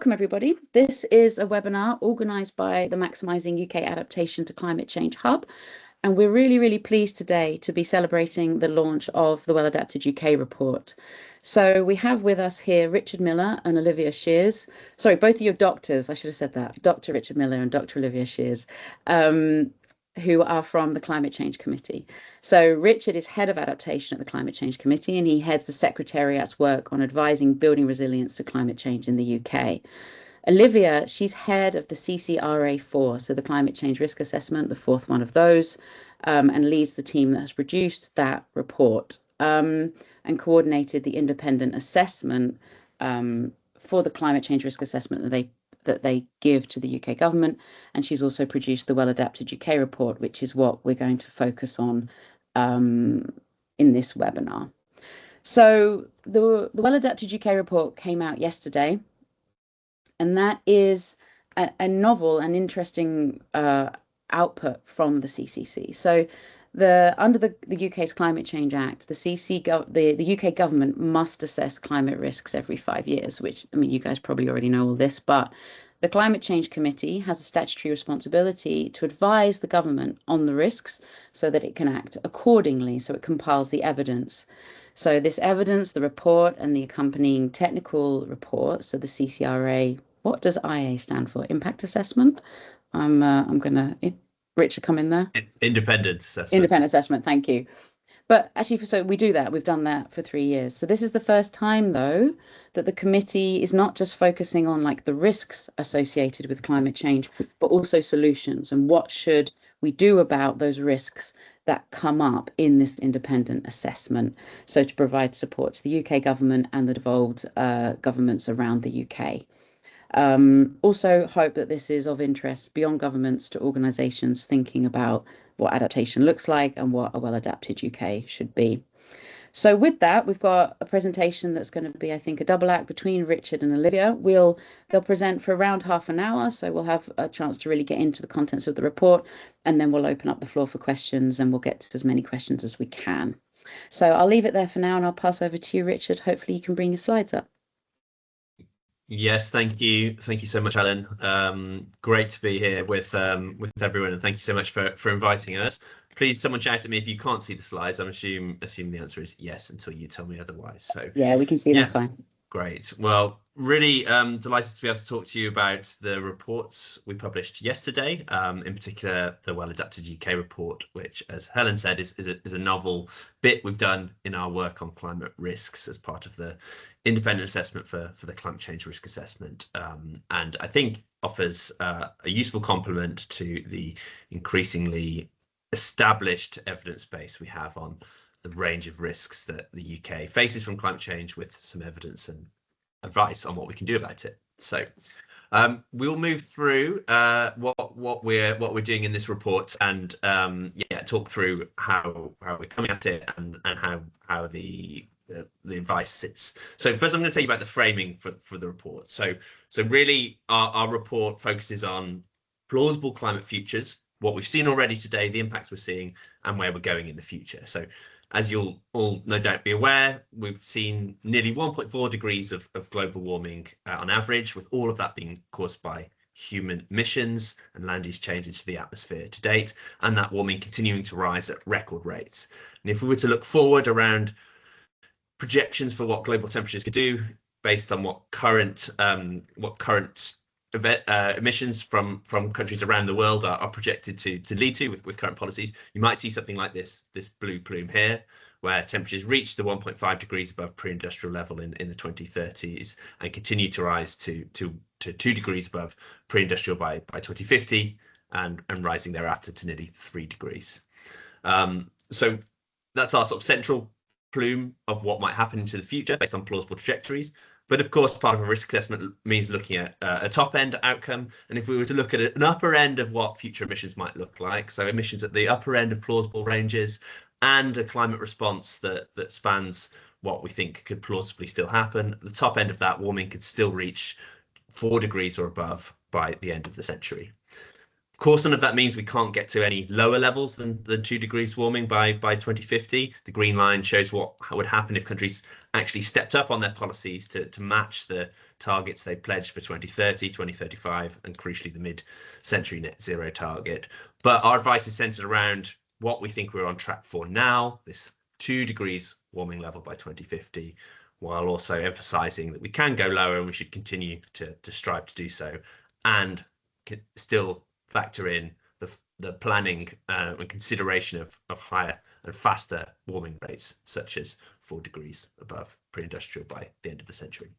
welcome everybody. This is a webinar organised by the Maximising UK Adaptation to Climate Change Hub. And we're really pleased today to be celebrating the launch of the Well Adapted UK report. So we have with us here Richard Miller and Olivia Shears. Sorry, both of your doctors, I should have said that, Dr. Richard Miller and Dr. Olivia Shears, who are from the Climate Change Committee. So Richard is head of adaptation at the Climate Change Committee, and he heads the Secretariat's work on advising building resilience to climate change in the UK. Olivia, she's head of the CCRA4, so the Climate Change Risk Assessment, the fourth one of those, and leads the team that has produced that report and coordinated the independent assessment for the climate change risk assessment that they give to the UK government. And she's also produced the Well Adapted UK report, which is what we're going to focus on in this webinar. So the Well Adapted UK report came out yesterday, and that is a novel and interesting output from the CCC. So under the UK's Climate Change Act, the UK government must assess climate risks every 5 years, which, I mean, you guys probably already know all this, but the Climate Change Committee has a statutory responsibility to advise the government on the risks so that it can act accordingly, so it compiles the evidence. So this evidence, the report, and the accompanying technical report, so the CCRA, what does IA stand for? Impact assessment? I'm going to... Richard, come in there. Independent assessment. Independent assessment, thank you. But actually, so we do that. We've done that for 3 years. So this is the first time, though, that the committee is not just focusing on like the risks associated with climate change, but also solutions and what should we do about those risks that come up in this independent assessment. So to provide support to the UK government and the devolved governments around the UK. Also hope that this is of interest beyond governments to organisations thinking about what adaptation looks like and what a well-adapted UK should be. So with that, we've got a presentation that's going to be, I think, a double act between Richard and Olivia. They'll present for around half an hour, so we'll have a chance to really get into the contents of the report, and then we'll open up the floor for questions, and we'll get to as many questions as we can. So I'll leave it there for now, and I'll pass over to you, Richard. Hopefully you can bring your slides up. Yes, thank you so much, Ellen. Great to be here with everyone, and thank you so much for inviting us. Please, someone shout at me if you can't see the slides. I'm assuming the answer is yes until you tell me otherwise. So yeah, we can see them fine. Great. Well, really delighted to be able to talk to you about the reports we published yesterday, in particular the Well Adapted UK report, which, as Helen said, is a novel bit we've done in our work on climate risks as part of the independent assessment for the climate change risk assessment, and I think offers a useful complement to the increasingly established evidence base we have on the range of risks that the UK faces from climate change, with some evidence and advice on what we can do about it. So we'll move through what we're doing in this report, and talk through how we're coming at it and how the advice sits. So first, I'm going to tell you about the framing for the report. So really, our report focuses on plausible climate futures, what we've seen already today, the impacts we're seeing, and where we're going in the future. So as you'll all no doubt be aware, we've seen nearly 1.4 degrees of global warming on average, with all of that being caused by human emissions and land use change into the atmosphere to date, and that warming continuing to rise at record rates. And if we were to look forward around projections for what global temperatures could do based on what current emissions from countries around the world are projected to lead to with current policies, you might see something like this blue plume here, where temperatures reach the 1.5 degrees above pre-industrial level in the 2030s and continue to rise to 2 degrees above pre-industrial by 2050, and rising thereafter to nearly 3 degrees. So that's our sort of central plume of what might happen into the future based on plausible trajectories. But of course, part of a risk assessment means looking at a top end outcome. And if we were to look at an upper end of what future emissions might look like, so emissions at the upper end of plausible ranges, and a climate response that spans what we think could plausibly still happen, the top end of that, warming could still reach 4 degrees or above by the end of the century. Of course, none of that means we can't get to any lower levels than 2 degrees warming by 2050. The green line shows what would happen if countries actually stepped up on their policies to match the targets they pledged for 2030, 2035, and crucially the mid-century net zero target. But our advice is centered around what we think we're on track for now, this 2 degrees warming level by 2050, while also emphasizing that we can go lower and we should continue to strive to do so, and still factor in the planning and consideration of higher and faster warming rates, such as 4 degrees above pre-industrial by the end of the century.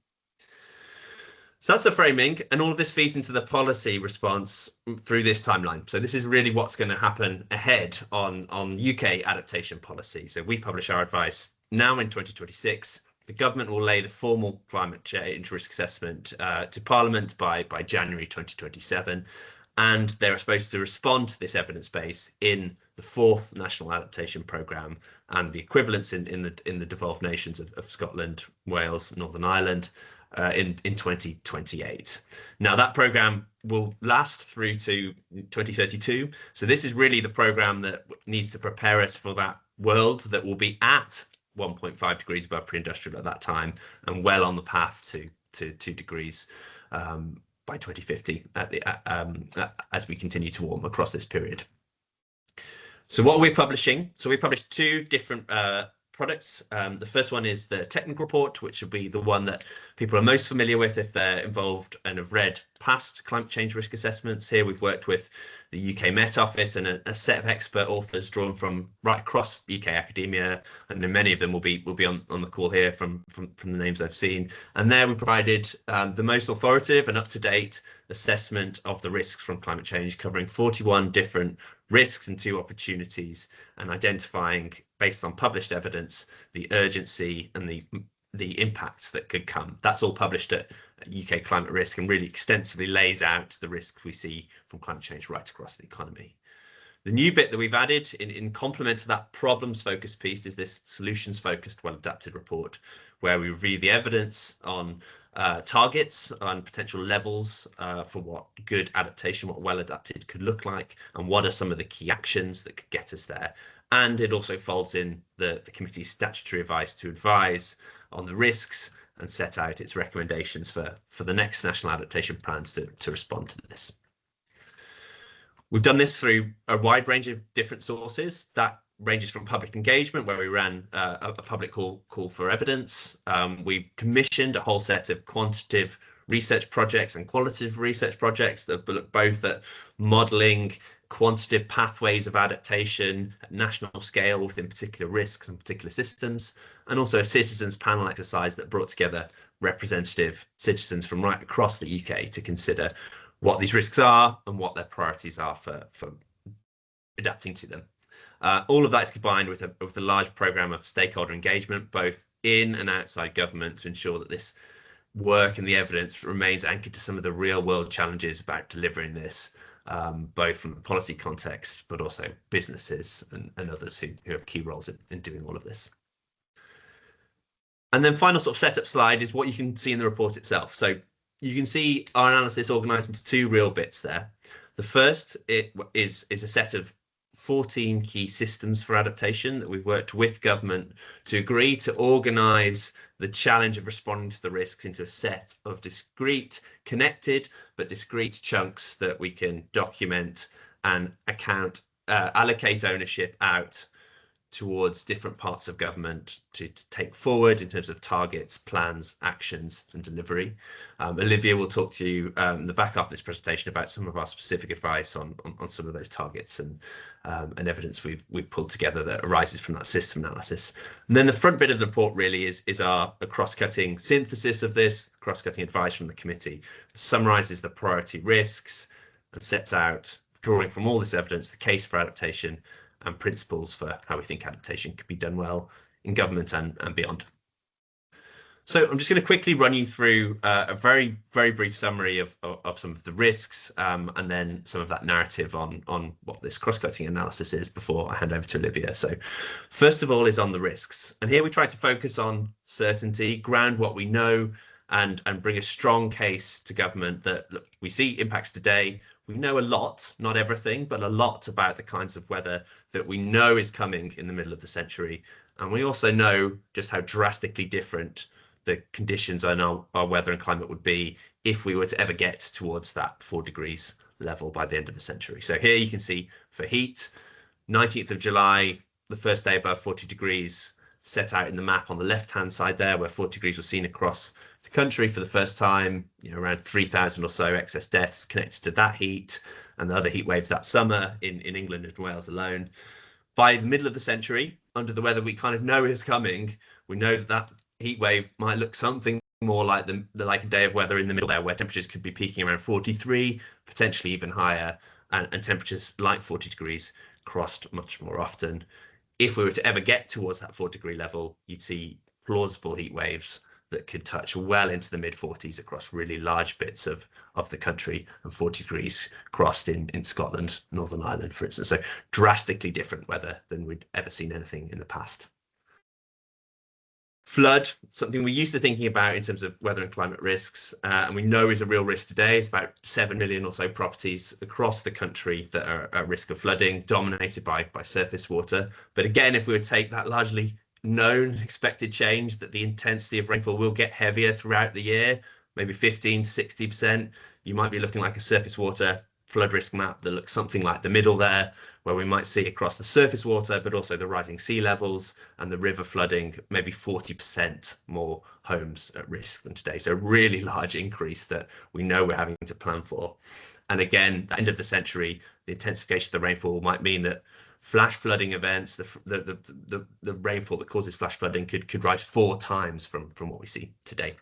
So that's the framing, and all of this feeds into the policy response through this timeline. So this is really what's going to happen ahead on UK adaptation policy. So we publish our advice now in 2026. The government will lay the formal climate change risk assessment to Parliament by January 2027, and they're supposed to respond to this evidence base in the 4th National Adaptation Programme and the equivalents in the devolved nations of Scotland, Wales, Northern Ireland in 2028. Now that programme will last through to 2032. So this is really the programme that needs to prepare us for that world that will be at 1.5 degrees above pre-industrial at that time, and well on the path to 2 degrees by 2050 as we continue to warm across this period. So what are we publishing? So we published 2 different products. The first one is the technical report, which will be the one that people are most familiar with if they're involved and have read past climate change risk assessments. Here we've worked with the UK Met Office and a set of expert authors drawn from right across UK academia, and many of them will be on the call here from the names I've seen. And there we provided the most authoritative and up-to-date assessment of the risks from climate change, covering 41 different risks and 2 opportunities, and identifying, based on published evidence, the urgency and the impacts that could come. That's all published at UK Climate Risk and really extensively lays out the risks we see from climate change right across the economy. The new bit that we've added in complement to that problems-focused piece is this solutions-focused, well-adapted report, where we review the evidence on targets and potential levels for what good adaptation, what well-adapted could look like, and what are some of the key actions that could get us there. And it also folds in the committee's statutory advice to advise on the risks and set out its recommendations for the next national adaptation plans to respond to this. We've done this through a wide range of different sources. That ranges from public engagement, where we ran a public call for evidence. We commissioned a whole set of quantitative research projects and qualitative research projects that look both at modelling quantitative pathways of adaptation at national scale within particular risks and particular systems, and also a citizens panel exercise that brought together representative citizens from right across the UK to consider what these risks are and what their priorities are for adapting to them. All of that is combined with a large programme of stakeholder engagement, both in and outside government, to ensure that this work and the evidence remains anchored to some of the real world challenges about delivering this, both from the policy context, but also businesses and others who have key roles in doing all of this. And then final sort of setup slide is what you can see in the report itself. So you can see our analysis organised into 2 real bits there. The first is a set of 14 key systems for adaptation that we've worked with government to agree to organise the challenge of responding to the risks into a set of discrete, connected, but discrete chunks that we can document and allocate ownership out towards different parts of government to take forward in terms of targets, plans, actions, and delivery. Olivia will talk to you in the back half of this presentation about some of our specific advice on some of those targets and evidence we've pulled together that arises from that system analysis. And then the front bit of the report really is a cross-cutting synthesis of this, cross-cutting advice from the committee, summarises the priority risks and sets out, drawing from all this evidence, the case for adaptation and principles for how we think adaptation could be done well in government and beyond. So I'm just going to quickly run you through a very, very brief summary of some of the risks and then some of that narrative on what this cross-cutting analysis is before I hand over to Olivia. So first of all is on the risks. And here we try to focus on certainty, ground what we know, and bring a strong case to government that, look, we see impacts today, we know a lot, not everything, but a lot about the kinds of weather that we know is coming in the middle of the century. And we also know just how drastically different the conditions on our weather and climate would be if we were to ever get towards that 4 degrees level by the end of the century. So here you can see for heat, 19th of July, the first day above 40 degrees, set out in the map on the left-hand side there, where 40 degrees was seen across the country for the first time, around 3,000 or so excess deaths connected to that heat and the other heat waves that summer in England and Wales alone. By the middle of the century, under the weather we kind of know is coming, we know that heat wave might look something more like like a day of weather in the middle there, where temperatures could be peaking around 43, potentially even higher, and temperatures like 40 degrees crossed much more often. If we were to ever get towards that 4 degree level, you'd see plausible heat waves that could touch well into the mid 40s across really large bits of the country, and 40 degrees crossed in Scotland, Northern Ireland, for instance. So drastically different weather than we'd ever seen anything in the past. Flood, something we're used to thinking about in terms of weather and climate risks, and we know is a real risk today. It's about 7 million or so properties across the country that are at risk of flooding, dominated by surface water. But again, if we would take that largely known expected change, that the intensity of rainfall will get heavier throughout the year, maybe 15 to 60%, you might be looking like a surface water flood risk map that looks something like the middle there, where we might see across the surface water, but also the rising sea levels and the river flooding, maybe 40% more homes at risk than today. So a really large increase that we know we're having to plan for. And again, at the end of the century, the intensification of the rainfall might mean that flash flooding events, the rainfall that causes flash flooding could rise 4 times from what we see today.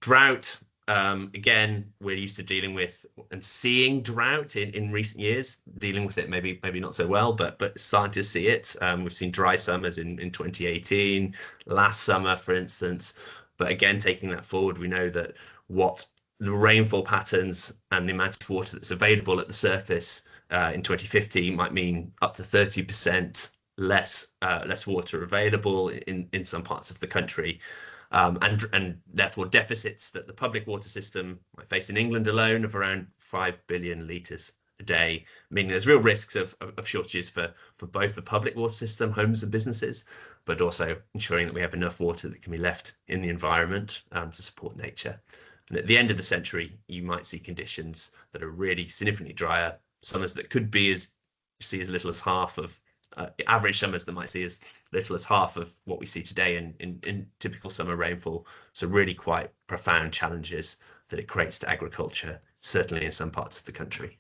Drought. Again, we're used to dealing with and seeing drought in recent years, dealing with it maybe not so well, but starting to see it. We've seen dry summers in 2018, last summer, for instance. But again, taking that forward, we know that what the rainfall patterns and the amount of water that's available at the surface in 2050 might mean up to 30% less water available in some parts of the country. And therefore deficits that the public water system might face in England alone of around 5 billion litres a day, meaning there's real risks of shortages for both the public water system, homes and businesses, but also ensuring that we have enough water that can be left in the environment to support nature. And at the end of the century, you might see conditions that are really significantly drier, summers that could be as little as half of average summers that might see as little as half of what we see today in typical summer rainfall. So really quite profound challenges that it creates to agriculture, certainly in some parts of the country.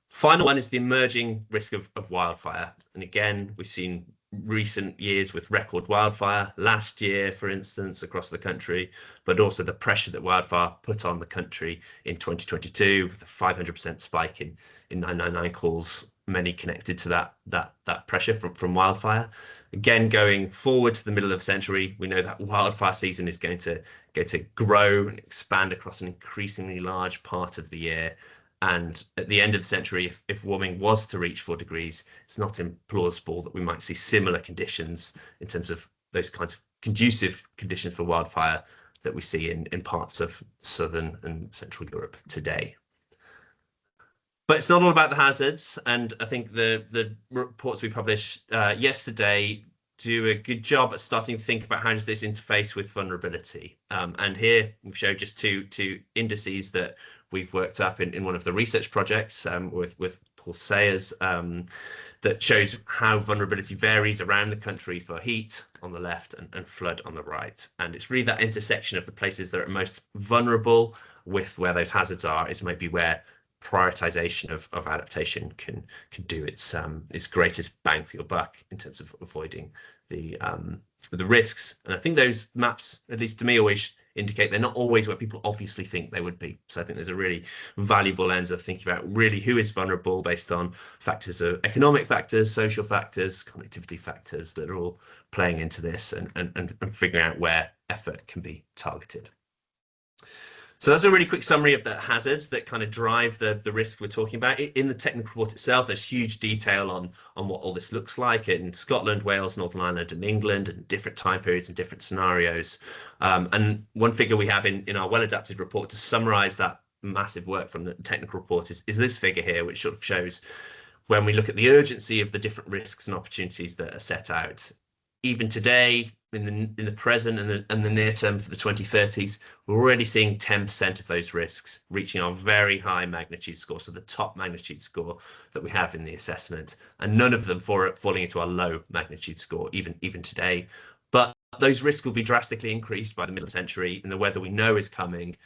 Final one is the emerging risk of wildfire. And again, we've seen recent years with record wildfire, last year, for instance, across the country, but also the pressure that wildfire put on the country in 2022 with a 500% spike in 999 calls, many connected to that pressure from wildfire. Again, going forward to the middle of the century, we know that wildfire season is going to grow and expand across an increasingly large part of the year. And at the end of the century, if warming was to reach 4 degrees, it's not implausible that we might see similar conditions in terms of those kinds of conducive conditions for wildfire that we see in parts of southern and central Europe today. But it's not all about the hazards, and I think the reports we published yesterday do a good job at starting to think about how does this interface with vulnerability. And here we show just two indices that we've worked up in one of the research projects with Paul Sayers that shows how vulnerability varies around the country for heat on the left and flood on the right. And it's really that intersection of the places that are most vulnerable with where those hazards are is maybe where prioritization of adaptation can do its greatest bang for your buck in terms of avoiding the risks. And I think those maps, at least to me, always indicate they're not always where people obviously think they would be. So I think there's a really valuable lens of thinking about really who is vulnerable based on factors of economic factors, social factors, connectivity factors that are all playing into this and figuring out where effort can be targeted. So that's a really quick summary of the hazards that kind of drive the risk we're talking about. In the technical report itself, there's huge detail on what all this looks like in Scotland, Wales, Northern Ireland and England, and different time periods and different scenarios. And one figure we have in our well-adapted report to summarize that massive work from the technical report is this figure here, which sort of shows when we look at the urgency of the different risks and opportunities that are set out, even today, in the present and the near term for the 2030s, we're already seeing 10% of those risks reaching our very high magnitude score, so the top magnitude score that we have in the assessment, and none of them falling into our low magnitude score, even today. But those risks will be drastically increased by the middle of the century, and the weather we know is coming.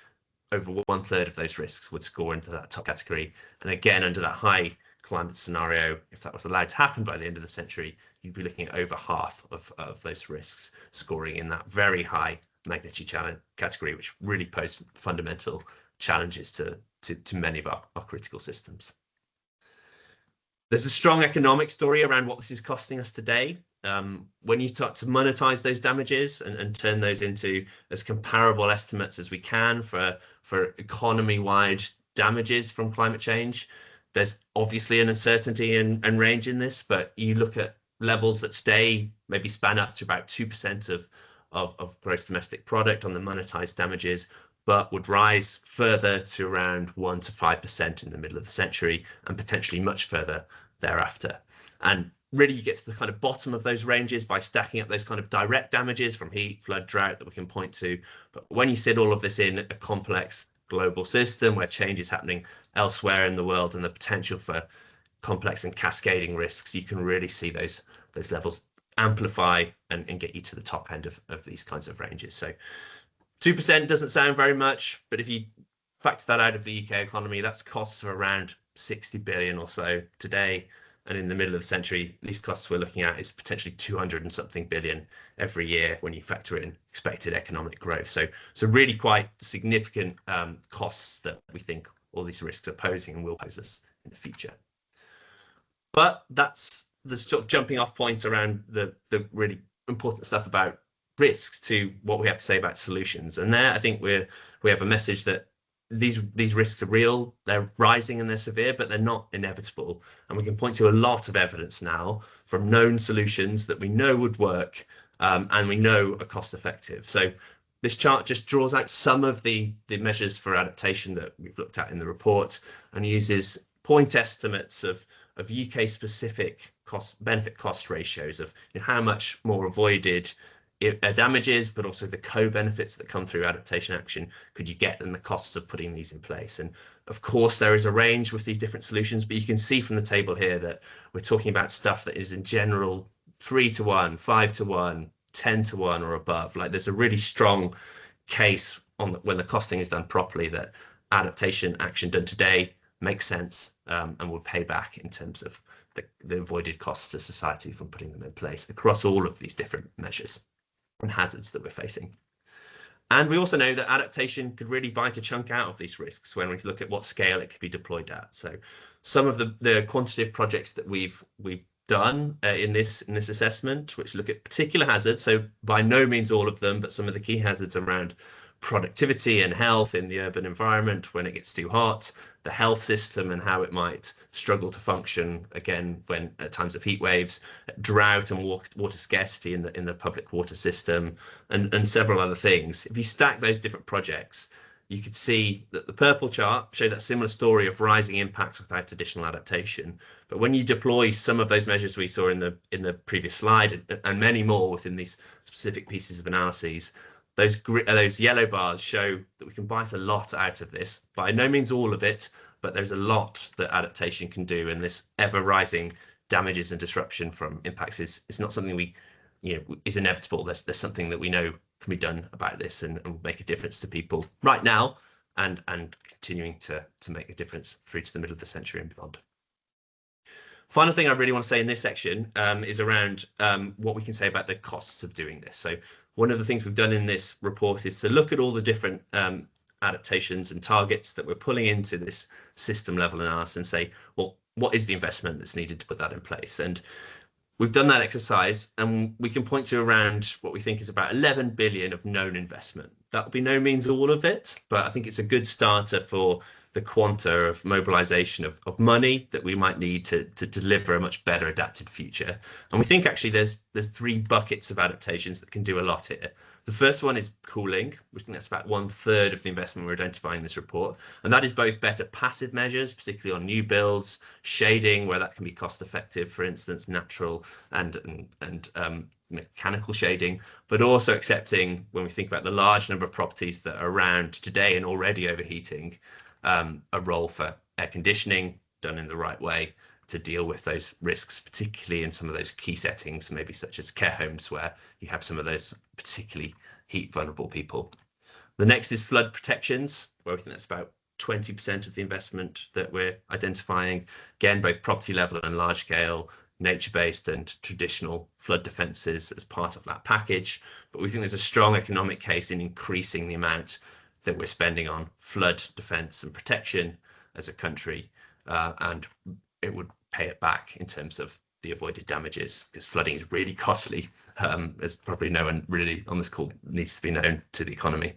Over 1/3 of those risks would score into that top category. And again, under that high climate scenario, if that was allowed to happen by the end of the century, you'd be looking at over half of those risks scoring in that very high magnitude challenge category, which really pose fundamental challenges to many of our critical systems. There's a strong economic story around what this is costing us today. When you start to monetize those damages and turn those into as comparable estimates as we can for economy-wide damages from climate change, there's obviously an uncertainty and range in this, but you look at levels that today maybe span up to about 2% of gross domestic product on the monetized damages, but would rise further to around 1 to 5% in the middle of the century and potentially much further thereafter. And really you get to the kind of bottom of those ranges by stacking up those kind of direct damages from heat, flood, drought that we can point to. But when you sit all of this in a complex global system where change is happening elsewhere in the world and the potential for complex and cascading risks, you can really see those levels amplify and get you to the top end of these kinds of ranges. So 2% doesn't sound very much, but if you factor that out of the UK economy, that's costs of around 60 billion or so today. And in the middle of the century, these costs we're looking at is potentially 200 and something billion every year when you factor in expected economic growth. So really quite significant costs that we think all these risks are posing and will pose us in the future. But that's the sort of jumping off point around the really important stuff about risks to what we have to say about solutions. And there, I think we have a message that these risks are real, they're rising and they're severe, but they're not inevitable. And we can point to a lot of evidence now from known solutions that we know would work and we know are cost effective. So this chart just draws out some of the measures for adaptation that we've looked at in the report and uses point estimates of UK specific benefit cost ratios of how much more avoided damages, but also the co-benefits that come through adaptation action could you get and the costs of putting these in place. And of course there is a range with these different solutions, but you can see from the table here that we're talking about stuff that is in general 3 to 1, 5 to 1, 10 to 1 or above. Like there's a really strong case on when the costing is done properly that adaptation action done today makes sense and will pay back in terms of the avoided costs to society from putting them in place across all of these different measures and hazards that we're facing. And we also know that adaptation could really bite a chunk out of these risks when we look at what scale it could be deployed at. So some of the quantitative projects that we've done in this assessment, which look at particular hazards, so by no means all of them, but some of the key hazards around productivity and health in the urban environment when it gets too hot, the health system and how it might struggle to function again when at times of heat waves, drought and water scarcity in the public water system, and several other things. If you stack those different projects, you could see that the purple chart showed that similar story of rising impacts without additional adaptation. But when you deploy some of those measures we saw in the previous slide and many more within these specific pieces of analyses, those yellow bars show that we can bite a lot out of this. By no means all of it, but there's a lot that adaptation can do, and this ever rising damages and disruption from impacts is not something is inevitable. There's something that we know can be done about this and will make a difference to people right now and continuing to make a difference through to the middle of the century and beyond. Final thing I really want to say in this section is around what we can say about the costs of doing this. So one of the things we've done in this report is to look at all the different adaptations and targets that we're pulling into this system level analysis and say, well, what is the investment that's needed to put that in place? And we've done that exercise and we can point to around what we think is about 11 billion of known investment. That will be no means all of it, but I think it's a good starter for the quanta of mobilization of money that we might need to deliver a much better adapted future. And we think actually there's three buckets of adaptations that can do a lot here. The first one is cooling. We think that's about 1/3 of the investment we're identifying in this report. And that is both better passive measures, particularly on new builds, shading, where that can be cost effective, for instance, natural and mechanical shading, but also accepting, when we think about the large number of properties that are around today and already overheating, a role for air conditioning done in the right way to deal with those risks, particularly in some of those key settings, maybe such as care homes, where you have some of those particularly heat vulnerable people. The next is flood protections, where we think that's about 20% of the investment that we're identifying. Again, both property level and large scale, nature-based and traditional flood defences as part of that package. But we think there's a strong economic case in increasing the amount that we're spending on flood defence and protection as a country, and it would pay it back in terms of the avoided damages, because flooding is really costly, as probably no one really on this call needs to be known to the economy.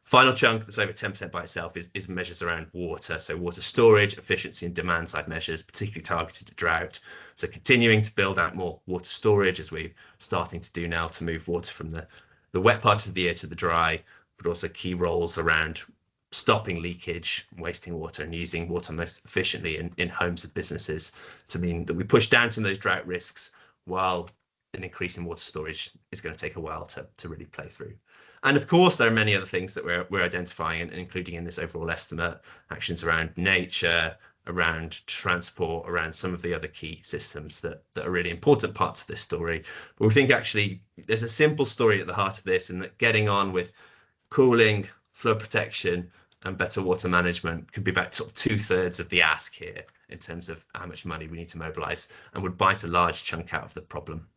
Final chunk that's over 10% by itself is measures around water. So water storage, efficiency and demand side measures, particularly targeted at drought. So continuing to build out more water storage, as we're starting to do now, to move water from the wet part of the year to the dry, but also key roles around stopping leakage, wasting water, and using water most efficiently in homes and businesses, to mean that we push down some of those drought risks, while an increase in water storage is going to take a while to really play through. And of course, there are many other things that we're identifying and including in this overall estimate: actions around nature, around transport, around some of the other key systems that are really important parts of this story. But we think actually there's a simple story at the heart of this, and that getting on with cooling, flood protection, and better water management could be about sort of 2/3 of the ask here in terms of how much money we need to mobilize, and would bite a large chunk out of the problem.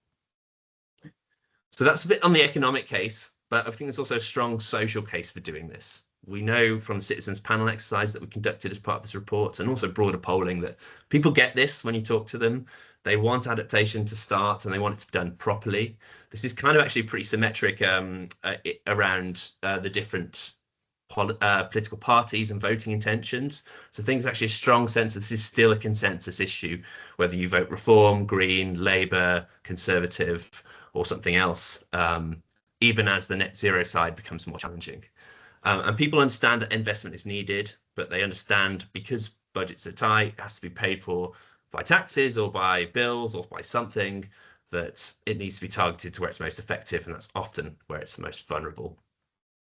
So that's a bit on the economic case, but I think there's also a strong social case for doing this. We know from the citizens panel exercise that we conducted as part of this report, and also broader polling, that people get this when you talk to them. They want adaptation to start, and they want it to be done properly. This is kind of actually pretty symmetric around the different political parties and voting intentions. So things actually a strong sense that this is still a consensus issue, whether you vote Reform, Green, Labour, Conservative, or something else, even as the net zero side becomes more challenging. And people understand that investment is needed, but they understand because budgets are tight, it has to be paid for by taxes or by bills or by something, that it needs to be targeted to where it's most effective, and that's often where it's most vulnerable.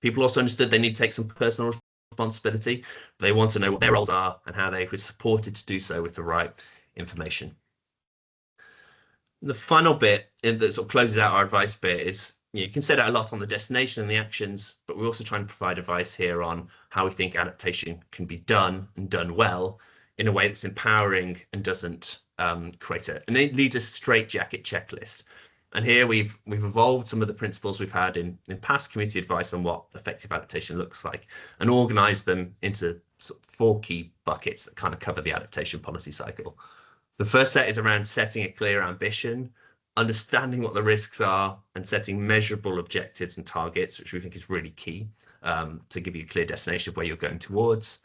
People also understood they need to take some personal responsibility. They want to know what their roles are and how they were supported to do so with the right information. The final bit that sort of closes out our advice bit is, you can set out a lot on the destination and the actions, but we're also trying to provide advice here on how we think adaptation can be done, and done well, in a way that's empowering and doesn't create a needless straitjacket checklist. And here we've evolved some of the principles we've had in past community advice on what effective adaptation looks like, and organized them into sort of 4 key buckets that kind of cover the adaptation policy cycle. The first set is around setting a clear ambition, understanding what the risks are, and setting measurable objectives and targets, which we think is really key to give you a clear destination of where you're going towards.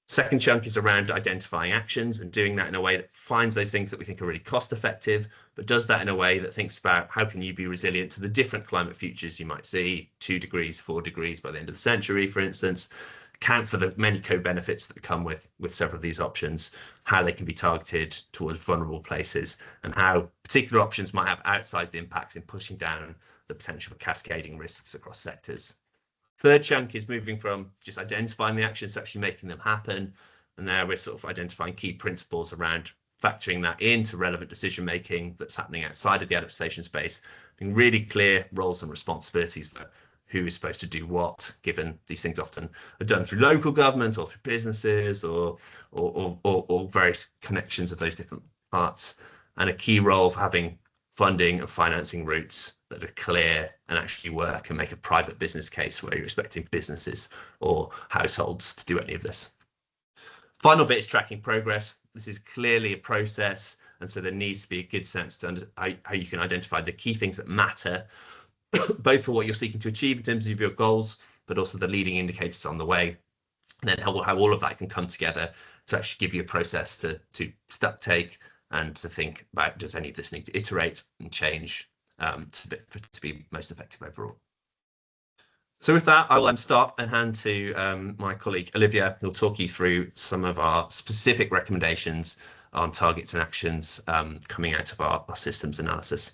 Second chunk is around identifying actions and doing that in a way that finds those things that we think are really cost effective, but does that in a way that thinks about how can you be resilient to the different climate futures you might see, 2 degrees, 4 degrees by the end of the century, for instance, account for the many co-benefits that come with several of these options, how they can be targeted towards vulnerable places, and how particular options might have outsized impacts in pushing down the potential for cascading risks across sectors. Third chunk is moving from just identifying the actions to actually making them happen. And there we're sort of identifying key principles around factoring that into relevant decision making that's happening outside of the adaptation space, being really clear roles and responsibilities for who is supposed to do what, given these things often are done through local government or through businesses or various connections of those different parts, and a key role of having funding and financing routes that are clear and actually work and make a private business case where you're expecting businesses or households to do any of this. Final bit is tracking progress. This is clearly a process, and so there needs to be a good sense to how you can identify the key things that matter, both for what you're seeking to achieve in terms of your goals, but also the leading indicators on the way, and then how all of that can come together to actually give you a process to take and to think about, does any of this need to iterate and change to be most effective overall. So with that, I will stop and hand to my colleague Olivia, who'll talk you through some of our specific recommendations on targets and actions coming out of our systems analysis.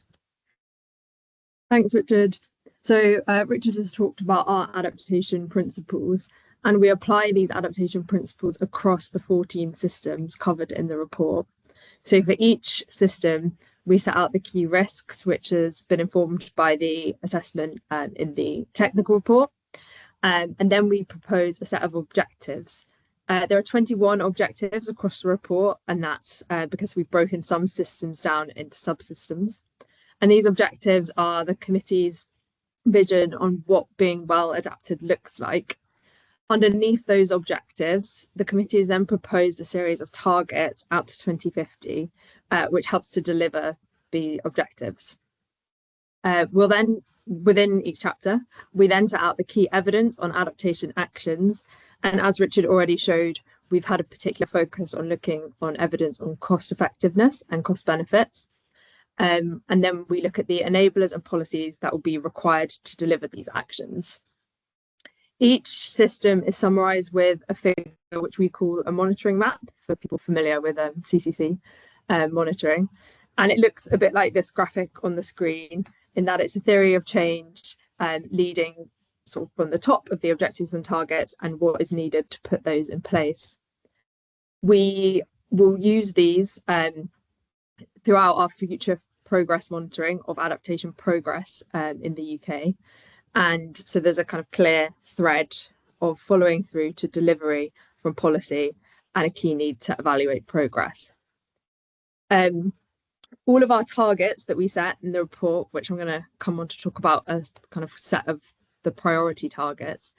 Thanks, Richard. So Richard has talked about our adaptation principles, and we apply these adaptation principles across the 14 systems covered in the report. So for each system, we set out the key risks, which has been informed by the assessment in the technical report. And then we propose a set of objectives. There are 21 objectives across the report, and that's because we've broken some systems down into subsystems. And these objectives are the committee's vision on what being well adapted looks like. Underneath those objectives, the committee has then proposed a series of targets out to 2050, which helps to deliver the objectives. We'll then, within each chapter, we then set out the key evidence on adaptation actions. And as Richard already showed, we've had a particular focus on looking on evidence on cost effectiveness and cost benefits. And then we look at the enablers and policies that will be required to deliver these actions. Each system is summarised with a figure which we call a monitoring map, for people familiar with CCC monitoring. And it looks a bit like this graphic on the screen, in that it's a theory of change leading sort of from the top of the objectives and targets and what is needed to put those in place. We will use these throughout our future progress monitoring of adaptation progress in the UK. And so there's a kind of clear thread of following through to delivery from policy and a key need to evaluate progress. All of our targets that we set in the report, which I'm going to come on to talk about as kind of set of the priority targets,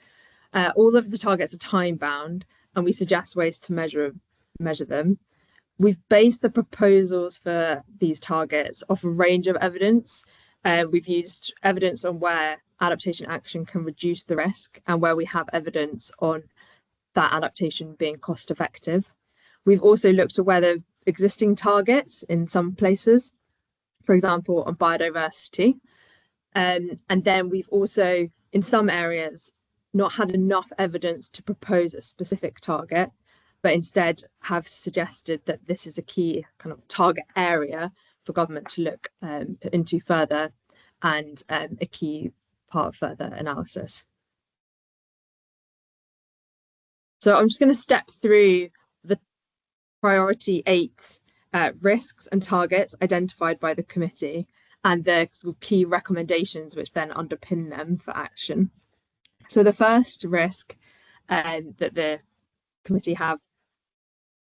all of the targets are time bound, and we suggest ways to measure them. We've based the proposals for these targets off a range of evidence. We've used evidence on where adaptation action can reduce the risk and where we have evidence on that adaptation being cost effective. We've also looked at whether existing targets in some places, for example, on biodiversity. And then we've also, in some areas, not had enough evidence to propose a specific target, but instead have suggested that this is a key kind of target area for government to look into further, and a key part of further analysis. So I'm just going to step through the priority 8 risks and targets identified by the committee and the sort of key recommendations which then underpin them for action. So the first risk that the committee have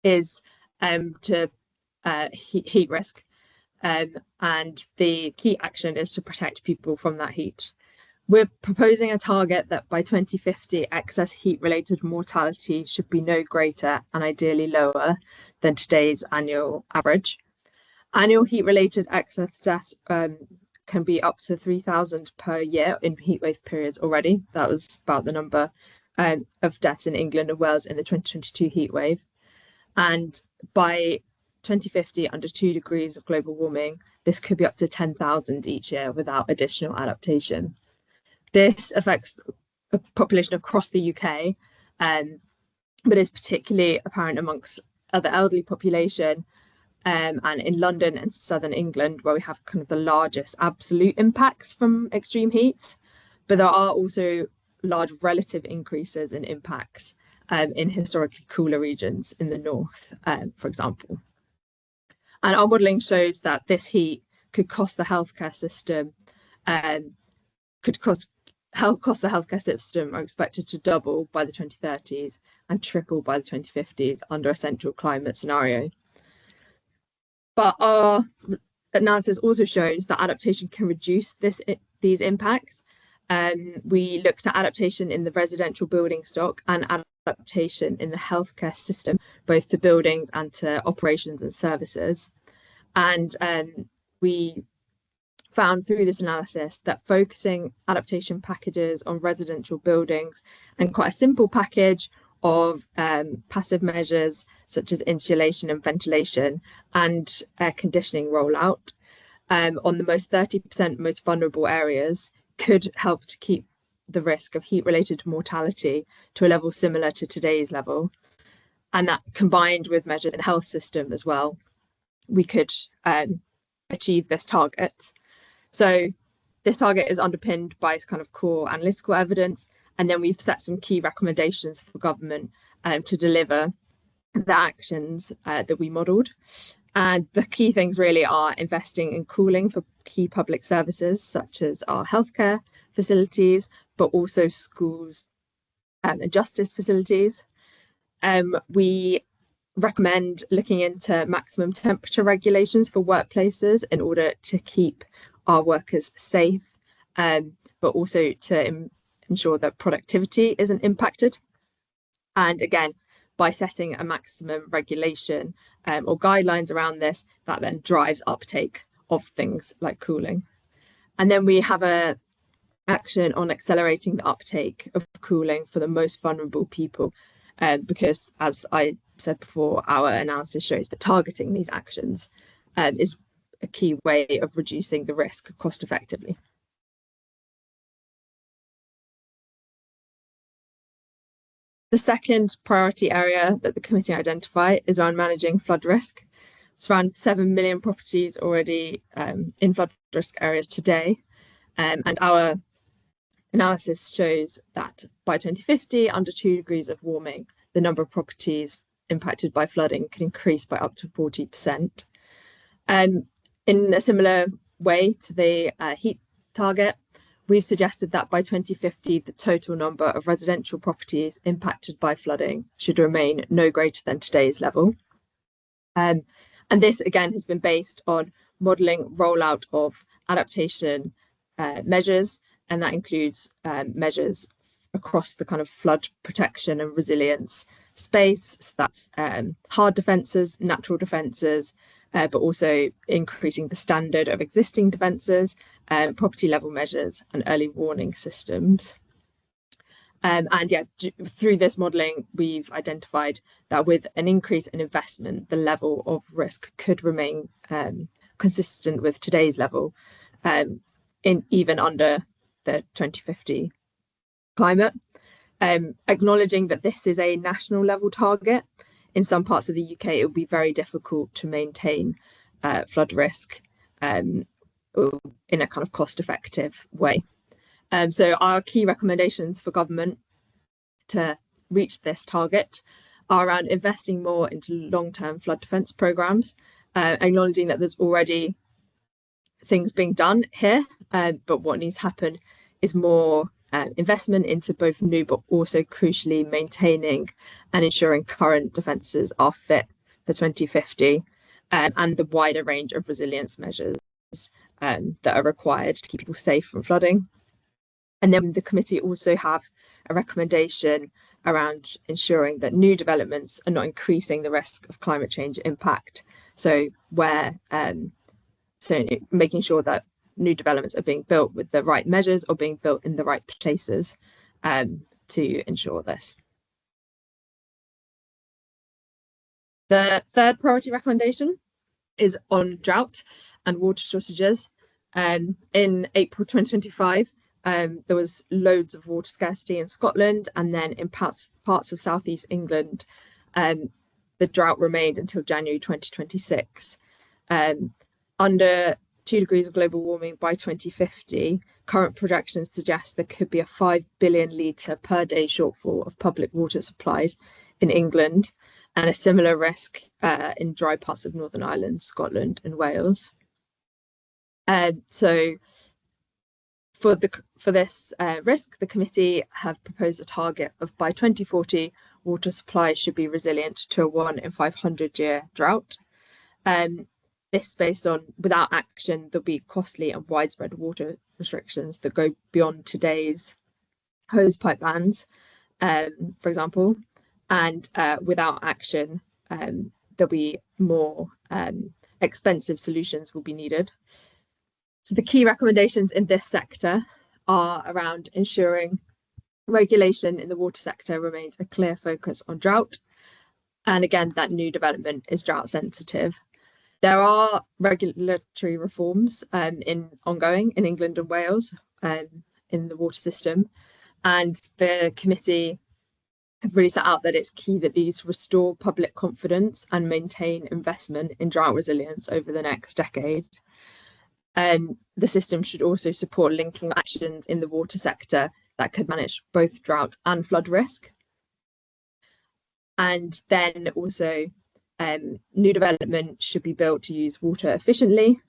is to heat risk. And the key action is to protect people from that heat. We're proposing a target that by 2050, excess heat-related mortality should be no greater and ideally lower than today's annual average. Annual heat-related excess deaths can be up to 3,000 per year in heatwave periods already. That was about the number of deaths in England and Wales in the 2022 heatwave. And by 2050, under 2 degrees of global warming, this could be up to 10,000 each year without additional adaptation. This affects a population across the UK, but is particularly apparent amongst the elderly population, and in London and southern England, where we have kind of the largest absolute impacts from extreme heat. But there are also large relative increases in impacts in historically cooler regions in the north, for example. And our modelling shows that this heat could cost the healthcare system, costs the healthcare system are expected to double by the 2030s and triple by the 2050s under a central climate scenario. But our analysis also shows that adaptation can reduce these impacts. We looked at adaptation in the residential building stock and adaptation in the healthcare system, both to buildings and to operations and services. And we found through this analysis that focusing adaptation packages on residential buildings and quite a simple package of passive measures such as insulation and ventilation and air conditioning rollout on the 30% most vulnerable areas could help to keep the risk of heat-related mortality to a level similar to today's level. And that combined with measures in the health system as well, we could achieve this target. So this target is underpinned by kind of core analytical evidence, and then we've set some key recommendations for government to deliver the actions that we modelled. And the key things really are investing in cooling for key public services, such as our healthcare facilities, but also schools and justice facilities. We recommend looking into maximum temperature regulations for workplaces in order to keep our workers safe, but also to ensure that productivity isn't impacted. And again, by setting a maximum regulation or guidelines around this, that then drives uptake of things like cooling. And then we have an action on accelerating the uptake of cooling for the most vulnerable people, because, as I said before, our analysis shows that targeting these actions is a key way of reducing the risk cost effectively. The second priority area that the committee identified is around managing flood risk. It's around 7 million properties already in flood risk areas today. And our analysis shows that by 2050, under 2 degrees of warming, the number of properties impacted by flooding could increase by up to 40%. In a similar way to the heat target, we've suggested that by 2050, the total number of residential properties impacted by flooding should remain no greater than today's level. And this, again, has been based on modelling rollout of adaptation measures, and that includes measures across the kind of flood protection and resilience space. So that's hard defences, natural defences, but also increasing the standard of existing defences, property level measures and early warning systems. And yeah, through this modelling, we've identified that with an increase in investment, the level of risk could remain consistent with today's level, even under the 2050 climate. Acknowledging that this is a national level target, in some parts of the UK, it would be very difficult to maintain flood risk in a kind of cost-effective way. So our key recommendations for government to reach this target are around investing more into long-term flood defence programmes, acknowledging that there's already things being done here, but what needs to happen is more investment into both new but also crucially maintaining and ensuring current defences are fit for 2050, and the wider range of resilience measures that are required to keep people safe from flooding. And then the committee also have a recommendation around ensuring that new developments are not increasing the risk of climate change impact. So making sure that new developments are being built with the right measures or being built in the right places to ensure this. The third priority recommendation is on drought and water shortages. In April 2025, there was loads of water scarcity in Scotland, and then in parts of southeast England, the drought remained until January 2026. Under 2 degrees of global warming by 2050, current projections suggest there could be a 5 billion litre per day shortfall of public water supplies in England, and a similar risk in dry parts of Northern Ireland, Scotland and Wales. So for this risk, the committee have proposed a target of by 2040, water supply should be resilient to a 1 in 500 year drought. This is based on, without action, there'll be costly and widespread water restrictions that go beyond today's hosepipe bans, for example, and without action, there'll be more expensive solutions will be needed. So the key recommendations in this sector are around ensuring Regulation in the water sector remains a clear focus on drought. And again, that new development is drought sensitive. There are regulatory reforms ongoing in England and Wales in the water system. And the committee have really set out that it's key that these restore public confidence and maintain investment in drought resilience over the next decade. The system should also support linking actions in the water sector that could manage both drought and flood risk. And then also new development should be built to use water efficiently.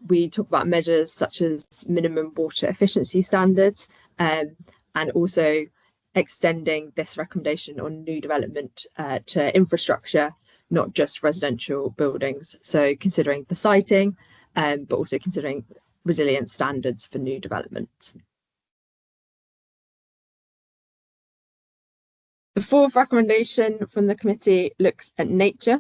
We talk about measures such as minimum water efficiency standards and also extending this recommendation on new development to infrastructure, not just residential buildings. So considering the siting, but also considering resilience standards for new development. The fourth recommendation from the committee looks at nature.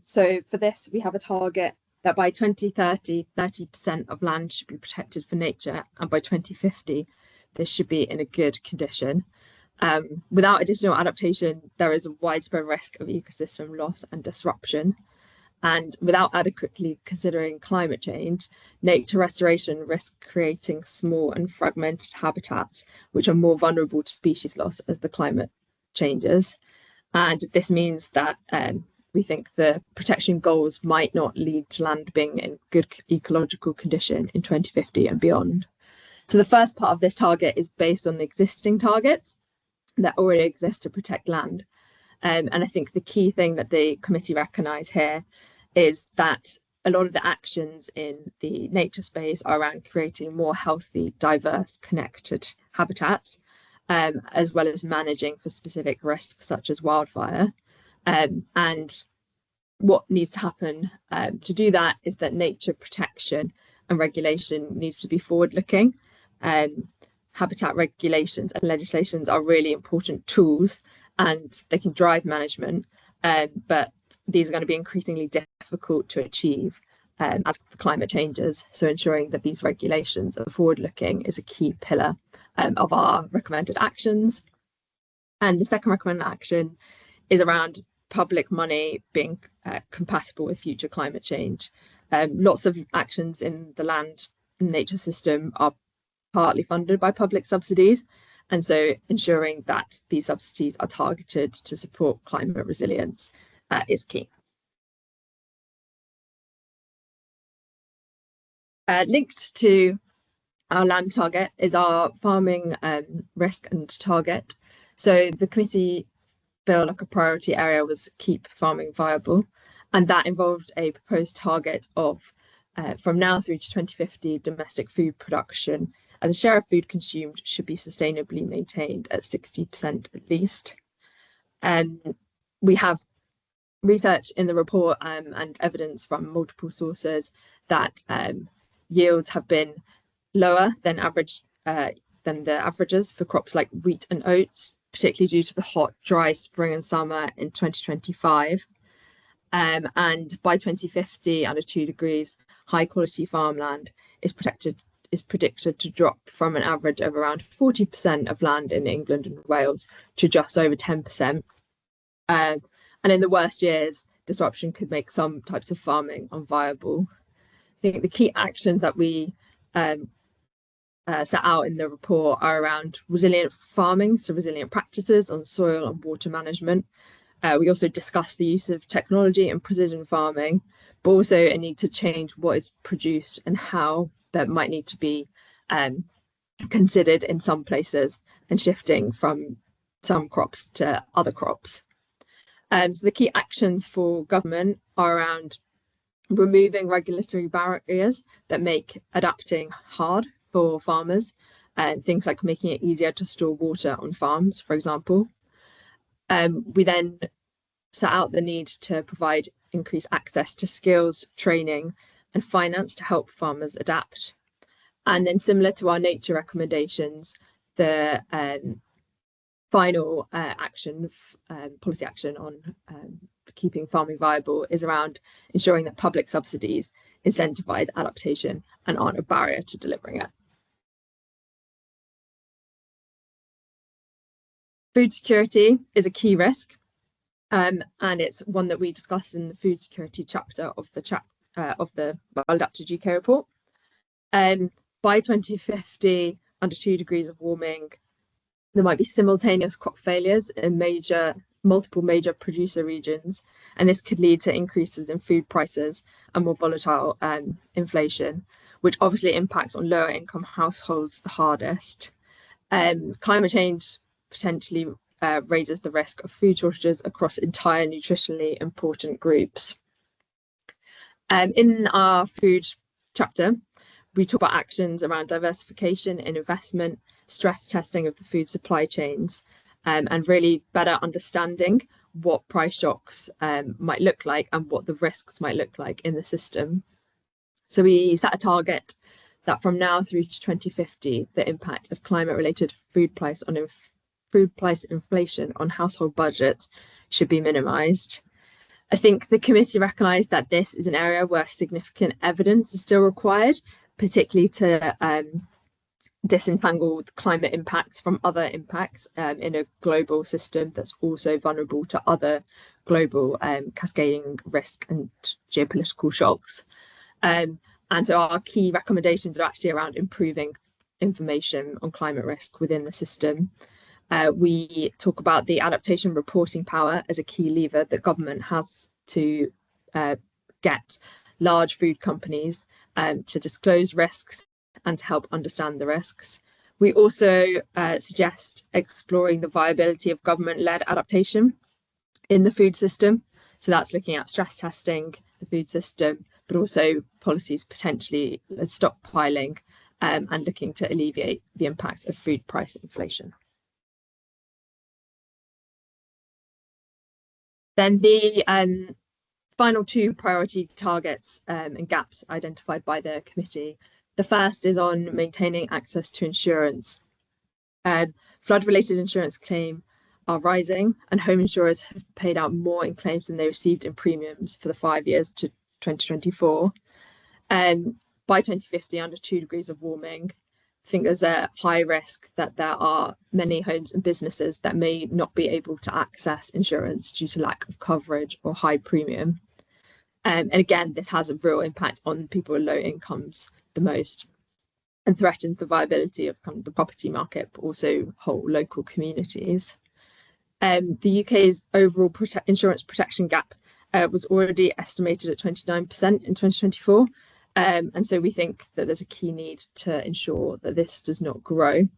So for this, we have a target that by 2030, 30% of land should be protected for nature, and by 2050, this should be in a good condition. Without additional adaptation, there is a widespread risk of ecosystem loss and disruption. And without adequately considering climate change, nature restoration risks creating small and fragmented habitats, which are more vulnerable to species loss as the climate changes. And this means that we think the protection goals might not lead to land being in good ecological condition in 2050 and beyond. So the first part of this target is based on the existing targets that already exist to protect land. And I think the key thing that the committee recognise here is that a lot of the actions in the nature space are around creating more healthy, diverse, connected habitats, as well as managing for specific risks such as wildfire. And what needs to happen to do that is that nature protection and regulation needs to be forward-looking. Habitat regulations and legislations are really important tools and they can drive management, but these are going to be increasingly difficult to achieve as the climate changes. So ensuring that these regulations are forward-looking is a key pillar of our recommended actions. And the second recommended action is around public money being compatible with future climate change. Lots of actions in the land and nature system are partly funded by public subsidies. And so ensuring that these subsidies are targeted to support climate resilience is key. Linked to our land target is our farming risk and target. So the committee felt like a priority area was keep farming viable, and that involved a proposed target of from now through to 2050, domestic food production as a share of food consumed should be sustainably maintained at 60% at least. We have research in the report and evidence from multiple sources that yields have been lower than the averages for crops like wheat and oats, particularly due to the hot, dry spring and summer in 2025. And by 2050, under 2 degrees, high quality farmland is predicted to drop from an average of around 40% of land in England and Wales to just over 10%. And in the worst years, disruption could make some types of farming unviable. I think the key actions that we set out in the report are around resilient farming, so resilient practices on soil and water management. We also discussed the use of technology and precision farming, but also a need to change what is produced and how that might need to be considered in some places and shifting from some crops to other crops. So the key actions for government are around removing regulatory barriers that make adapting hard for farmers, and things like making it easier to store water on farms, for example. We then set out the need to provide increased access to skills, training, and finance to help farmers adapt. And then similar to our nature recommendations, the final policy action on keeping farming viable is around ensuring that public subsidies incentivize adaptation and aren't a barrier to delivering it. Food security is a key risk, and it's one that we discuss in the food security chapter of the Well-Adapted UK report. By 2050, under 2 degrees of warming, there might be simultaneous crop failures in multiple major producer regions, and this could lead to increases in food prices and more volatile inflation, which obviously impacts on lower income households the hardest. Climate change potentially raises the risk of food shortages across entire nutritionally important groups. In our food chapter, we talk about actions around diversification and investment, stress testing of the food supply chains, and really better understanding what price shocks might look like and what the risks might look like in the system. So we set a target that from now through to 2050, the impact of climate-related food price inflation on household budgets should be minimised. I think the committee recognised that this is an area where significant evidence is still required, particularly to disentangle climate impacts from other impacts in a global system that's also vulnerable to other global cascading risk and geopolitical shocks. And so our key recommendations are actually around improving information on climate risk within the system. We talk about the adaptation reporting power as a key lever that government has to get large food companies to disclose risks and to help understand the risks. We also suggest exploring the viability of government-led adaptation in the food system. So that's looking at stress testing the food system, but also policies potentially stockpiling and looking to alleviate the impacts of food price inflation. Then the final 2 priority targets and gaps identified by the committee. The first is on maintaining access to insurance. Flood-related insurance claims are rising, and home insurers have paid out more in claims than they received in premiums for the 5 years to 2024. By 2050, under 2 degrees of warming, I think there's a high risk that there are many homes and businesses that may not be able to access insurance due to lack of coverage or high premium. And again, this has a real impact on people with low incomes the most and threatens the viability of kind of the property market, but also whole local communities. The UK's overall insurance protection gap was already estimated at 29% in 2024. And so we think that there's a key need to ensure that this does not grow.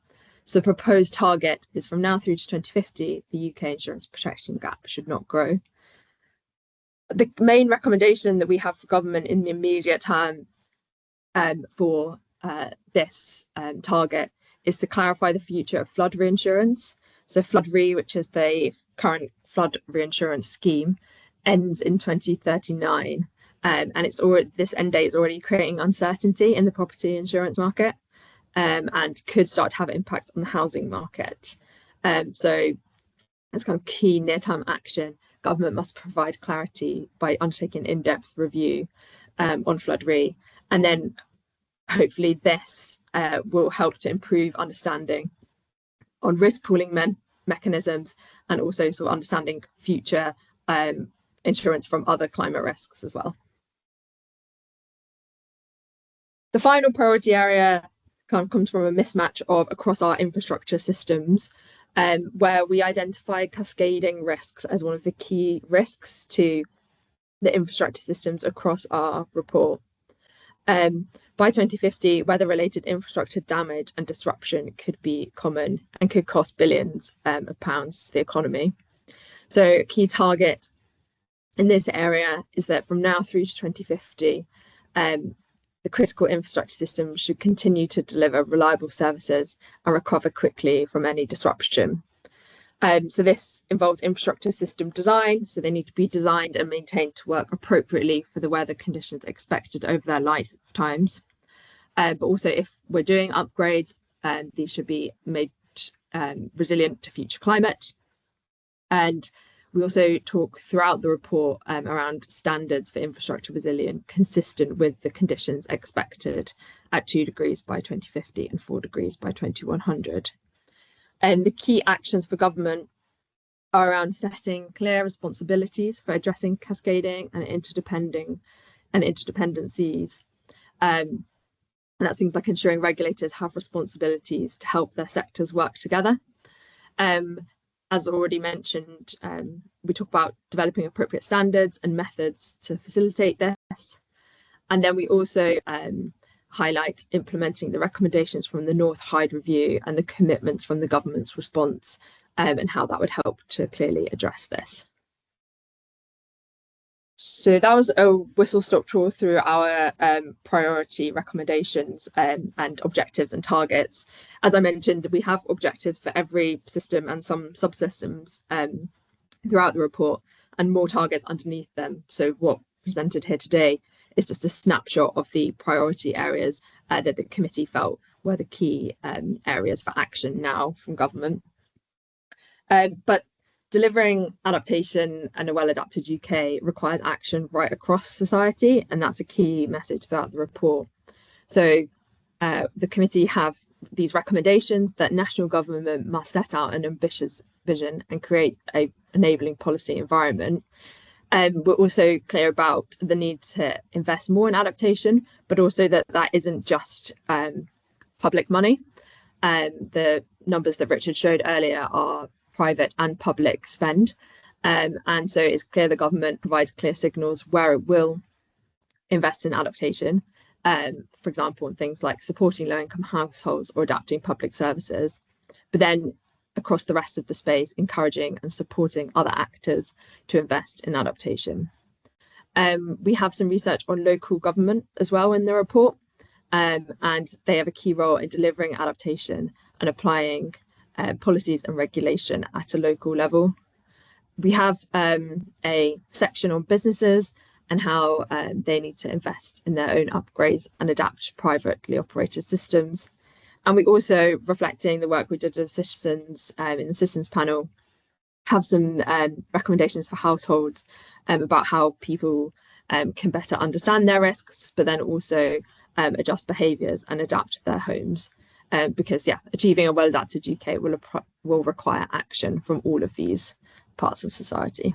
So the proposed target is from now through to 2050, the UK insurance protection gap should not grow. The main recommendation that we have for government in the immediate term for this target is to clarify the future of flood reinsurance. So Flood Re, which is the current flood reinsurance scheme, ends in 2039. And this end date is already creating uncertainty in the property insurance market and could start to have impact on the housing market. So as kind of key near-term action, government must provide clarity by undertaking in-depth review on Flood Re. And then hopefully this will help to improve understanding on risk pooling mechanisms and also sort of understanding future insurance from other climate risks as well. The final priority area kind of comes from a mismatch of across our infrastructure systems, where we identify cascading risks as one of the key risks to the infrastructure systems across our report. By 2050, weather-related infrastructure damage and disruption could be common and could cost billions of pounds to the economy. So a key target in this area is that from now through to 2050, the critical infrastructure system should continue to deliver reliable services and recover quickly from any disruption. So this involves infrastructure system design, so they need to be designed and maintained to work appropriately for the weather conditions expected over their lifetimes. But also if we're doing upgrades, these should be made resilient to future climate. And we also talk throughout the report around standards for infrastructure resilience consistent with the conditions expected at 2 degrees by 2050 and 4 degrees by 2100. And the key actions for government are around setting clear responsibilities for addressing cascading and interdependencies. And that's things like ensuring regulators have responsibilities to help their sectors work together. As already mentioned, we talk about developing appropriate standards and methods to facilitate this. And then we also highlight implementing the recommendations from the North Hyde Review and the commitments from the government's response, and how that would help to clearly address this. So that was a whistle-stop tour through our priority recommendations and objectives and targets. As I mentioned, we have objectives for every system and some subsystems throughout the report, and more targets underneath them. So what presented here today is just a snapshot of the priority areas that the committee felt were the key areas for action now from government. But delivering adaptation and a well-adapted UK requires action right across society, and that's a key message throughout the report. So the committee have these recommendations that national government must set out an ambitious vision and create an enabling policy environment. We're also clear about the need to invest more in adaptation, but also that isn't just public money. The numbers that Richard showed earlier are private and public spend. And so it's clear the government provides clear signals where it will invest in adaptation, for example, in things like supporting low-income households or adapting public services, but then across the rest of the space, encouraging and supporting other actors to invest in adaptation. We have some research on local government as well in the report, and they have a key role in delivering adaptation and applying policies and regulation at a local level. We have a section on businesses and how they need to invest in their own upgrades and adapt privately operated systems. And we also, reflecting the work we did with citizens in the citizens panel, have some recommendations for households about how people can better understand their risks, but then also adjust behaviours and adapt their homes. Because achieving a well-adapted UK will require action from all of these parts of society.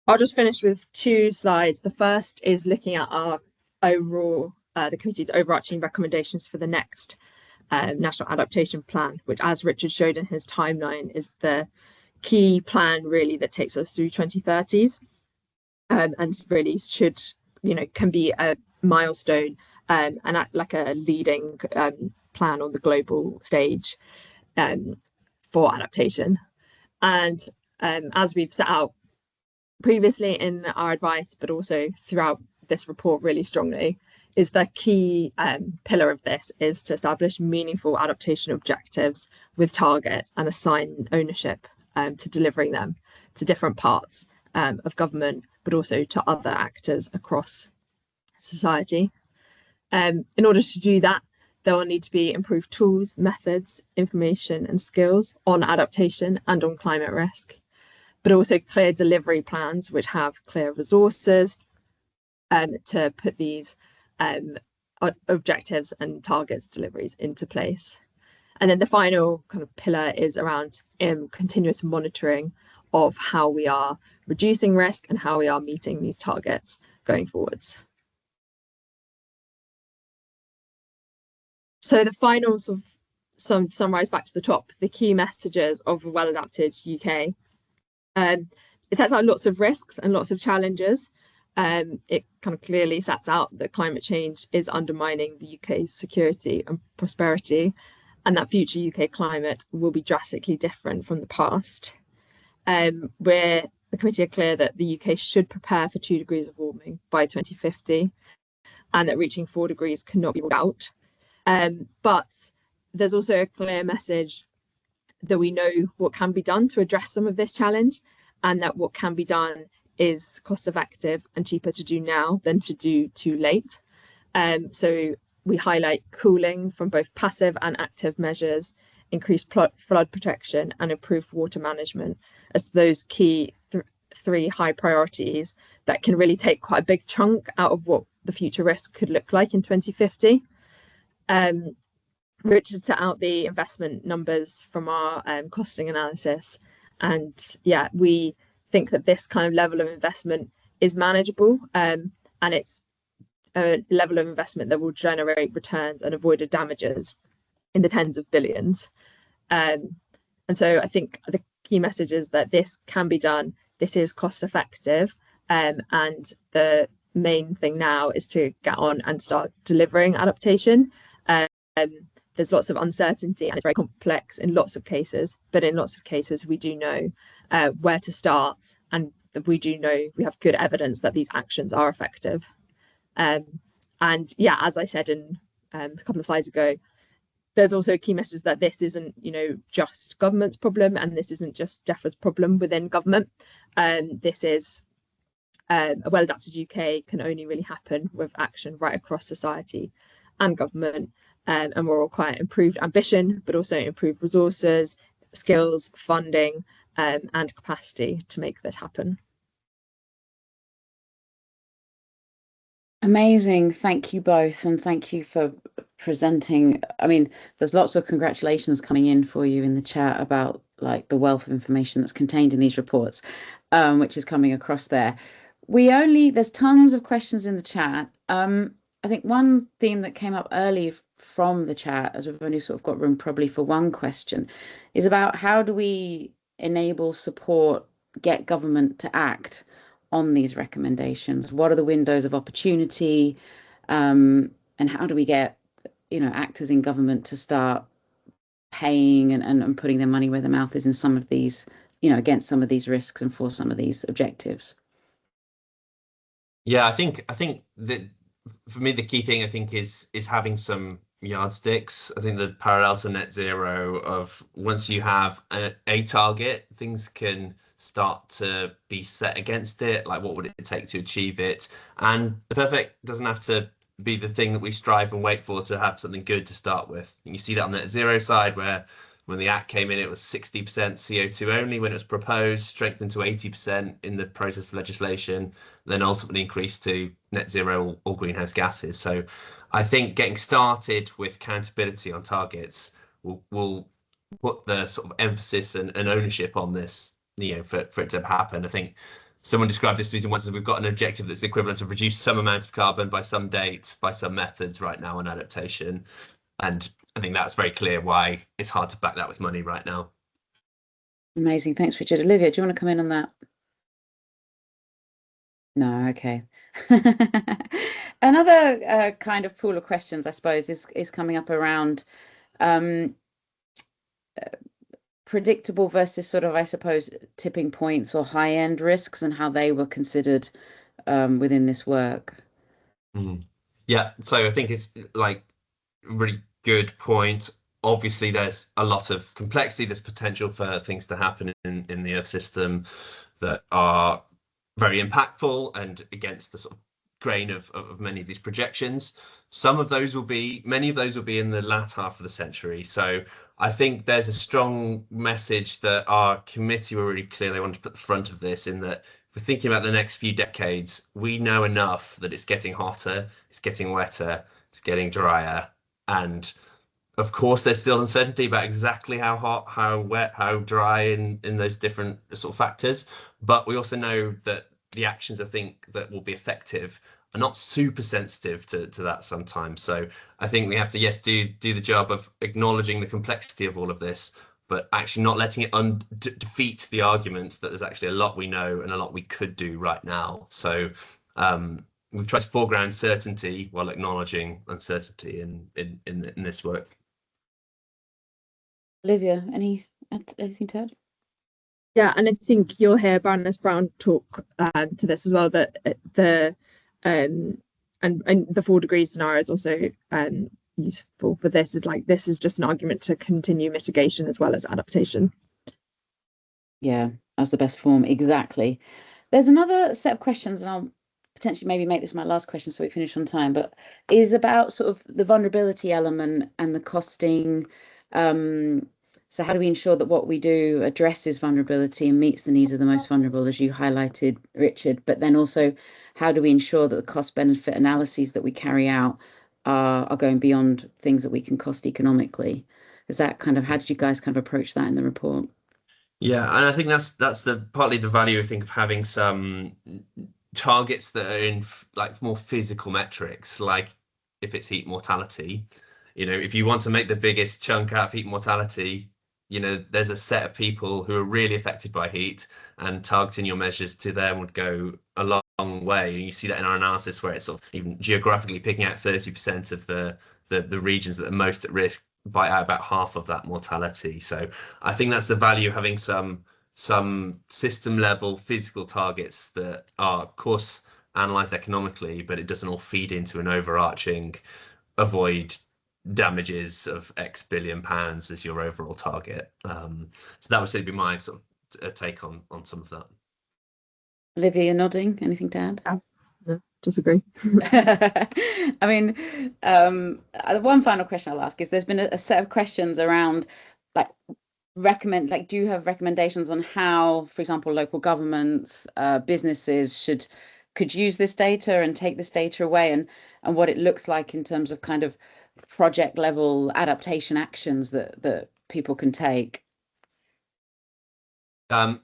I'll just finish with two slides. The first is looking at our overall, the committee's overarching recommendations for the next National Adaptation Plan, which, as Richard showed in his timeline, is the key plan really that takes us through 2030s, and really should, can be a milestone and like a leading plan on the global stage for adaptation. And as we've set out previously in our advice, but also throughout this report really strongly, is the key pillar of this is to establish meaningful adaptation objectives with targets and assign ownership to delivering them to different parts of government, but also to other actors across society. In order to do that, there will need to be improved tools, methods, information and skills on adaptation and on climate risk, but also clear delivery plans which have clear resources to put these objectives and targets deliveries into place. And then the final kind of pillar is around continuous monitoring of how we are reducing risk and how we are meeting these targets going forwards. So the final sort of summarise back to the top, the key messages of a well-adapted UK. It sets out lots of risks and lots of challenges. It kind of clearly sets out that climate change is undermining the UK's security and prosperity, and that future UK climate will be drastically different from the past. Where the committee are clear that the UK should prepare for 2 degrees of warming by 2050, and that reaching 4 degrees cannot be ruled out. But there's also a clear message that we know what can be done to address some of this challenge, and that what can be done is cost effective and cheaper to do now than to do too late. So we highlight cooling from both passive and active measures, increased flood protection and improved water management as those key three high priorities that can really take quite a big chunk out of what the future risk could look like in 2050. Richard set out the investment numbers from our costing analysis, and yeah, we think that this kind of level of investment is manageable, and it's a level of investment that will generate returns and avoided damages in the tens of billions. And so I think the key message is that this can be done, this is cost effective, and the main thing now is to get on and start delivering adaptation. There's lots of uncertainty and it's very complex in lots of cases, but in lots of cases we do know where to start, and we do know we have good evidence that these actions are effective. And yeah, as I said in a couple of slides ago, there's also a key message that this isn't, just government's problem, and this isn't just DEFRA's problem within government. This is a well-adapted UK can only really happen with action right across society and government, and we're all quite improved ambition, but also improved resources, skills, funding, and capacity to make this happen. Amazing. Thank you both, and thank you for presenting. I mean, there's lots of congratulations coming in for you in the chat about like the wealth of information that's contained in these reports, which is coming across there. There's tons of questions in the chat. I think one theme that came up early from the chat, as we've only sort of got room probably for one question, is about how do we enable, support, get government to act on these recommendations? What are the windows of opportunity, and how do we get actors in government to start paying and putting their money where their mouth is in some of these, against some of these risks and for some of these objectives? Yeah, I think that for me the key thing I think is having some yardsticks. I think the parallel to net zero of once you have a target, things can start to be set against it, like what would it take to achieve it, and the perfect doesn't have to be the thing that we strive and wait for to have something good to start with. And you see that on the net zero side, where when the Act came in, it was 60% CO2 only when it was proposed, strengthened to 80% in the process of legislation, then ultimately increased to net zero or greenhouse gases. So I think getting started with accountability on targets will put the sort of emphasis and ownership on this, for it to happen. I think someone described this to me once as we've got an objective that's the equivalent of reduce some amount of carbon by some date, by some methods right now on adaptation. And I think that's very clear why it's hard to back that with money right now. Amazing. Thanks, Richard. Olivia, do you want to come in on that? No, okay. Another kind of pool of questions, I suppose, is coming up around predictable versus sort of, I suppose, tipping points or high-end risks and how they were considered within this work. Yeah, so I think it's like a really good point. Obviously, there's a lot of complexity. There's potential for things to happen in the Earth system that are very impactful and against the sort of grain of many of these projections. Many of those will be in the latter half of the century. So I think there's a strong message that our committee were really clear they wanted to put the front of this, in that if we're thinking about the next few decades, we know enough that it's getting hotter, it's getting wetter, it's getting drier. And of course, there's still uncertainty about exactly how hot, how wet, how dry in those different sort of factors. But we also know that the actions I think that will be effective are not super sensitive to that sometimes. So I think we have to, yes, do the job of acknowledging the complexity of all of this, but actually not letting it defeat the argument that there's actually a lot we know and a lot we could do right now. So we've tried to foreground certainty while acknowledging uncertainty in this work. Olivia, anything to add? Yeah, and I think you'll hear Baroness Brown talk to this as well, that the and the 4 degrees scenario is also useful for this. This is just an argument to continue mitigation as well as adaptation. Yeah, as the best form, exactly. There's another set of questions, and I'll potentially maybe make this my last question so we finish on time, but is about sort of the vulnerability element and the costing. So how do we ensure that what we do addresses vulnerability and meets the needs of the most vulnerable, as you highlighted, Richard? But then also, how do we ensure that the cost benefit analyses that we carry out are going beyond things that we can cost economically. Is that kind of, how did you guys kind of approach that in the report? Yeah, and I think that's the partly the value I think of having some targets that are in like more physical metrics, like if it's heat mortality, if you want to make the biggest chunk out of heat mortality, there's a set of people who are really affected by heat, and targeting your measures to them would go a long way. And you see that in our analysis where it's sort of even geographically picking out 30% of the regions that are most at risk by out about half of that mortality. So I think that's the value of having some system level physical targets that are, of course, analyzed economically, but it doesn't all feed into an overarching avoid damages of X billion pounds as your overall target. So that would certainly be my sort of take on some of that. Olivia, you're nodding. Anything to add? No, disagree. I mean, one final question I'll ask is, there's been a set of questions around like do you have recommendations on how, for example, local governments, businesses could use this data and take this data away, and what it looks like in terms of kind of project level adaptation actions that people can take?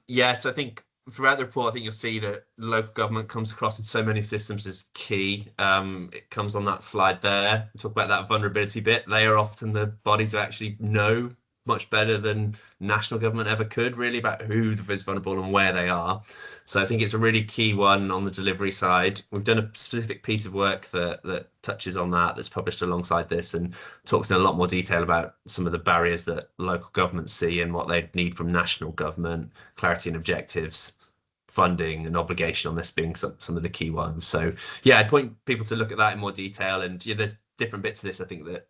Yeah, so I think throughout the report, I think you'll see that local government comes across in so many systems as key. It comes on that slide there. We talk about that vulnerability bit. They are often the bodies who actually know much better than national government ever could, really, about who is vulnerable and where they are. So I think it's a really key one on the delivery side. We've done a specific piece of work that touches on that's published alongside this and talks in a lot more detail about some of the barriers that local governments see and what they need from national government, clarity and objectives, funding and obligation on this being some of the key ones. So yeah, I'd point people to look at that in more detail, and there's different bits of this I think that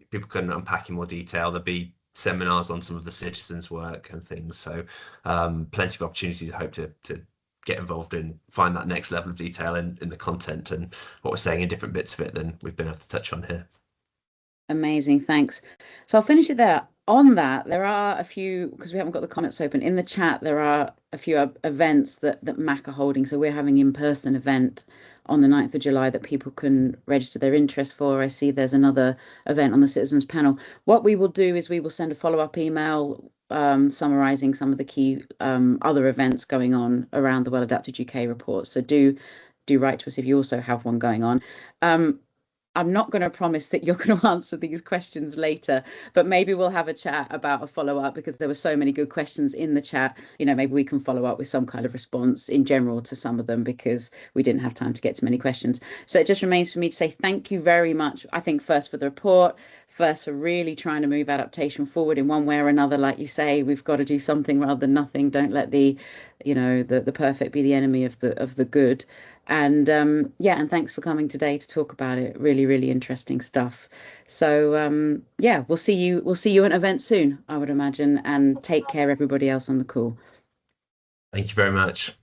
people can unpack in more detail. There'll be seminars on some of the citizens' work and things. So plenty of opportunities I hope to get involved in, find that next level of detail in the content and what we're saying in different bits of it than we've been able to touch on here. Amazing, thanks. So I'll finish it there. On that, there are a few, because we haven't got the comments open in the chat, there are a few events that MACC are holding. So we're having an in-person event on the 9th of July that people can register their interest for. I see there's another event on the citizens panel. What we will do is we will send a follow-up email summarising some of the key other events going on around the Well Adapted UK report. So do write to us if you also have one going on. I'm not going to promise that you're going to answer these questions later, but maybe we'll have a chat about a follow-up, because there were so many good questions in the chat. Maybe we can follow up with some kind of response in general to some of them, because we didn't have time to get to many questions. So it just remains for me to say thank you very much. I think first for the report, first for really trying to move adaptation forward in one way or another. Like you say, we've got to do something rather than nothing. Don't let the perfect be the enemy of the good. And yeah, and thanks for coming today to talk about it. Really, really interesting stuff. So yeah, we'll see you at an event soon, I would imagine, and take care everybody else on the call. Thank you very much.